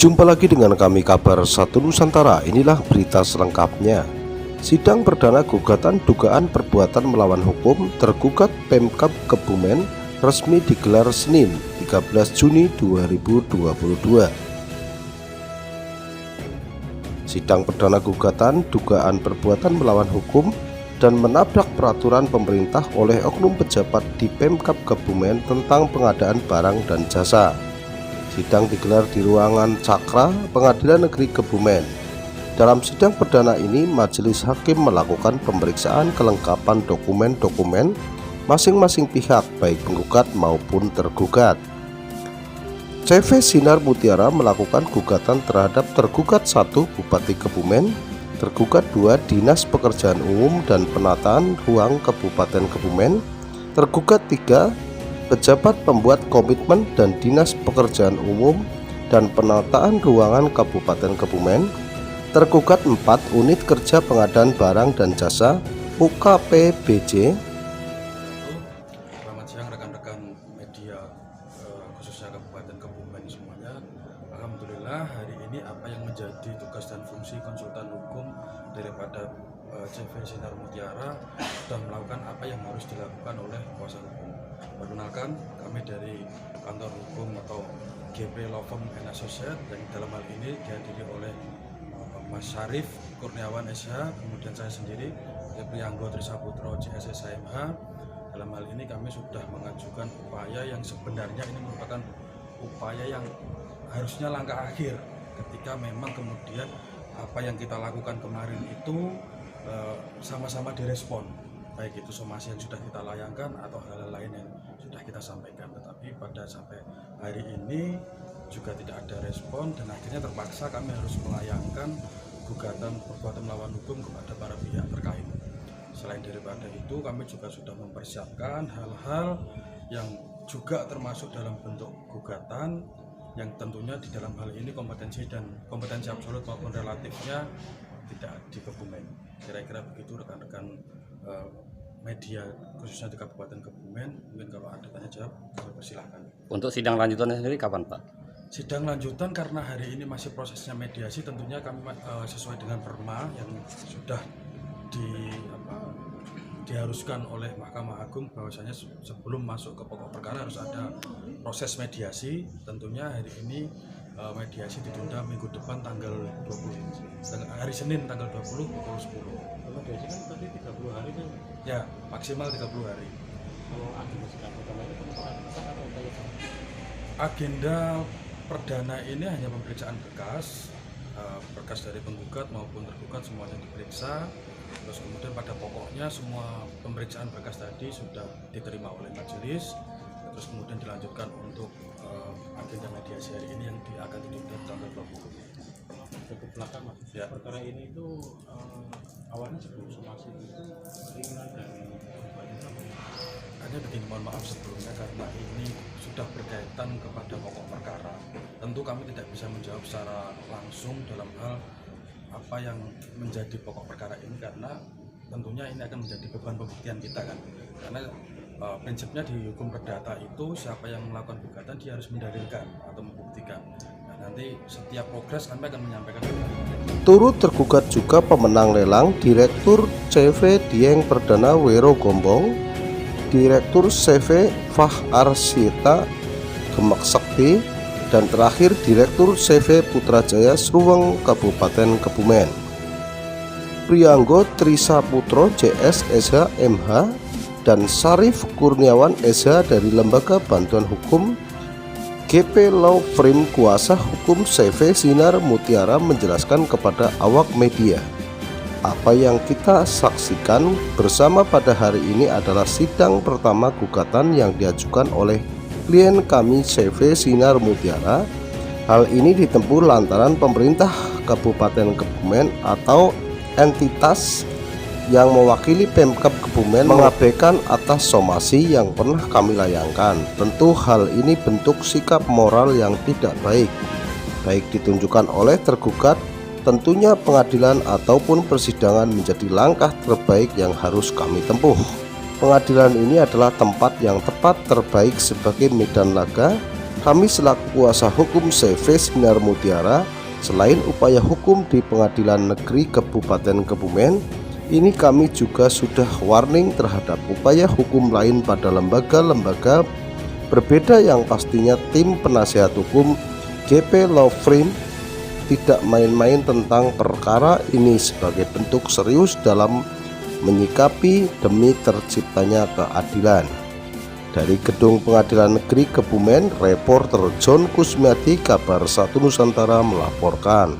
Jumpa lagi dengan kami Kabar Satu Nusantara. Inilah berita selengkapnya. Sidang perdana gugatan dugaan perbuatan melawan hukum tergugat Pemkab Kebumen resmi digelar Senin 13 Juni 2022. Sidang perdana gugatan dugaan perbuatan melawan hukum dan menabrak peraturan pemerintah oleh oknum pejabat di Pemkab Kebumen tentang pengadaan barang dan jasa. Sidang digelar di ruangan Cakra Pengadilan Negeri Kebumen. Dalam sidang perdana ini, majelis hakim melakukan pemeriksaan kelengkapan dokumen-dokumen masing-masing pihak, baik penggugat maupun tergugat. CV Sinar Mutiara melakukan gugatan terhadap tergugat 1 Bupati Kebumen, tergugat 2 Dinas Pekerjaan Umum dan Penataan Ruang Kabupaten Kebumen, tergugat 3 Pejabat Pembuat Komitmen dan Dinas Pekerjaan Umum dan Penataan Ruangan Kabupaten Kebumen, tergugat 4 Unit Kerja Pengadaan Barang dan Jasa UKPBJ. Selamat siang rekan-rekan media, khususnya Kabupaten Kebumen semuanya. Alhamdulillah hari ini apa yang menjadi tugas dan fungsi konsultan hukum daripada CV Sinar Mutiara sudah melakukan apa yang harus dilakukan oleh kuasa hukum. Perkenalkan, kami dari kantor hukum atau GP Law Firm & Associate, yang dalam hal ini dihadiri oleh Mas Syarif Kurniawan SH, kemudian saya sendiri Prianggo Trisaputro JSS HMH. Dalam hal ini kami sudah mengajukan upaya yang sebenarnya ini merupakan upaya yang harusnya langkah akhir ketika memang kemudian apa yang kita lakukan kemarin itu sama-sama direspon, baik itu somasi yang sudah kita layangkan atau hal-hal lain yang sudah kita sampaikan. Tetapi pada sampai hari ini juga tidak ada respon dan akhirnya terpaksa kami harus melayangkan gugatan perbuatan melawan hukum kepada para pihak terkait. Selain daripada itu, kami juga sudah mempersiapkan hal-hal yang juga termasuk dalam bentuk gugatan yang tentunya di dalam hal ini kompetensi absolut maupun relatifnya tidak di Kebumen. Kira-kira begitu rekan-rekan media khususnya di Kabupaten Kebumen. Mungkin kalau ada tanya jawab, kami persilahkan. Untuk sidang lanjutannya sendiri kapan, Pak? Sidang lanjutan karena hari ini masih prosesnya mediasi, tentunya kami sesuai dengan perma yang sudah diharuskan oleh Mahkamah Agung bahwasanya sebelum masuk ke pokok perkara harus ada proses mediasi. Tentunya hari ini mediasi ditunda minggu depan tanggal 20, hari Senin tanggal 20 pukul 10. Mediasi kan tadi 30 hari kan? Ya, maksimal 30 hari. Kalau agenda sidang pertama itu pemeriksaan atau agenda perdana ini hanya pemeriksaan berkas dari penggugat maupun tergugat semuanya diperiksa. Terus kemudian pada pokoknya semua pemeriksaan berkas tadi sudah diterima oleh majelis. Terus kemudian dilanjutkan untuk agenda mediasi hari ini yang akan ditunda tanggal 20. Cukup belakang, Mas. Ya. Perkara ini itu awalnya sebelum somasi itu keinginan dari hanya begini, mohon maaf sebelumnya karena ini sudah berkaitan kepada pokok perkara. Tentu kami tidak bisa menjawab secara langsung dalam hal apa yang menjadi pokok perkara ini karena tentunya ini akan menjadi beban pembuktian kita kan. Karena prinsipnya di hukum perdata itu siapa yang melakukan gugatan dia harus mendalilkan atau membuktikan. Nah, nanti setiap progres kami akan menyampaikan. Turut tergugat juga pemenang lelang Direktur CV Dieng Perdana Wero Gombong, Direktur CV Fah Arsita Gemak Sakti, dan terakhir Direktur CV Putrajaya Sruweng Kabupaten Kebumen. Prianggo Trisaputro JS SH MH dan Syarif Kurniawan SH dari Lembaga Bantuan Hukum GP Law Firm kuasa hukum CV Sinar Mutiara menjelaskan kepada awak media, apa yang kita saksikan bersama pada hari ini adalah sidang pertama gugatan yang diajukan oleh klien kami CV Sinar Mutiara. Hal ini ditempuh lantaran pemerintah Kabupaten Kebumen atau entitas yang mewakili Pemkab Kebumen mengabaikan atas somasi yang pernah kami layangkan. Tentu hal ini bentuk sikap moral yang tidak baik ditunjukkan oleh tergugat. Tentunya pengadilan ataupun persidangan menjadi langkah terbaik yang harus kami tempuh. Pengadilan ini adalah tempat yang tepat terbaik sebagai medan laga Kami selaku kuasa hukum CV Sinar Mutiara, selain upaya hukum di Pengadilan Negeri Kabupaten Kebumen, ini kami juga sudah warning terhadap upaya hukum lain pada lembaga-lembaga berbeda yang pastinya tim penasihat hukum GP Law Firm tidak main-main tentang perkara ini sebagai bentuk serius dalam menyikapi demi terciptanya keadilan. Dari Gedung Pengadilan Negeri Kebumen, reporter John Kusmiati, Kabar 1 Nusantara melaporkan.